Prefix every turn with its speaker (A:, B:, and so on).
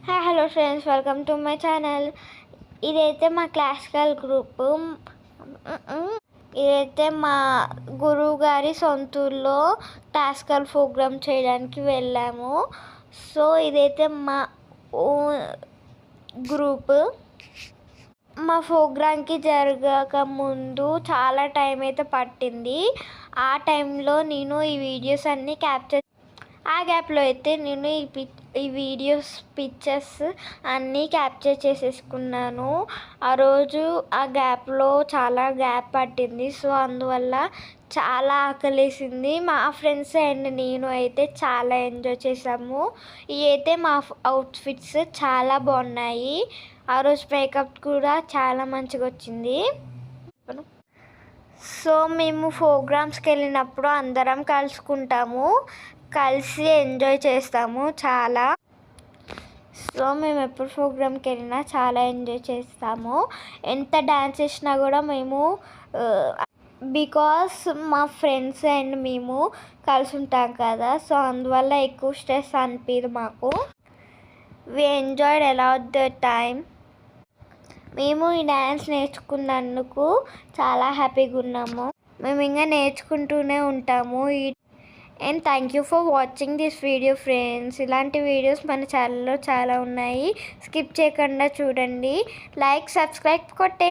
A: Hi hello friends, welcome to my channel. ఇదైతే మా classical group. ఇదైతే మా గురువు గారి సొంతూరులో క్లాసికల్ ప్రోగ్రామ్ చేయడానికి వెళ్ళాము. సో ఇదైతే మా గ్రూప్. మా ప్రోగ్రామ్కి జరగక ముందు చాలా టైం అయితే పట్టింది. ఆ టైంలో నేను ఈ వీడియోస్ అన్నీ క్యాప్చర్, ఆ గ్యాప్లో అయితే నేను ఈ వీడియోస్ పిక్చర్స్ అన్నీ క్యాప్చర్ చేసేసుకున్నాను. ఆ రోజు ఆ గ్యాప్లో చాలా గ్యాప్ పట్టింది. సో అందువల్ల చాలా ఆకలేసింది. మా ఫ్రెండ్స్ అండ్ నేను అయితే చాలా ఎంజాయ్ చేసాము. ఇవి అయితే మా అవుట్ఫిట్స్ చాలా బాగున్నాయి. ఆ రోజు మేకప్ కూడా చాలా మంచిగా వచ్చింది. సో మేము ప్రోగ్రామ్స్కి వెళ్ళినప్పుడు అందరం కలుసుకుంటాము, కలిసి ఎంజాయ్ చేస్తాము చాలా. సో మేము ఎప్పుడు ప్రోగ్రామ్కి వెళ్ళినా చాలా ఎంజాయ్ చేస్తాము. ఎంత డ్యాన్స్ చేసినా కూడా మేము, బికాస్ మా ఫ్రెండ్స్ అండ్ మేము కలిసి ఉంటాం కదా, సో అందువల్ల ఎక్కువ స్ట్రెస్ అనిపించదు మాకు. We enjoyed a lot the time. మేము ఈ డ్యాన్స్ నేర్చుకున్నందుకు చాలా హ్యాపీగా ఉన్నాము. మేము ఇంకా నేర్చుకుంటూనే ఉంటాము. And thank you for watching this video friends. ఇలాంటి వీడియోస్ మన ఛానల్లో చాలా ఉన్నాయి, స్కిప్ చేయకుండా చూడండి. లైక్, సబ్స్క్రైబ్ కొట్టే.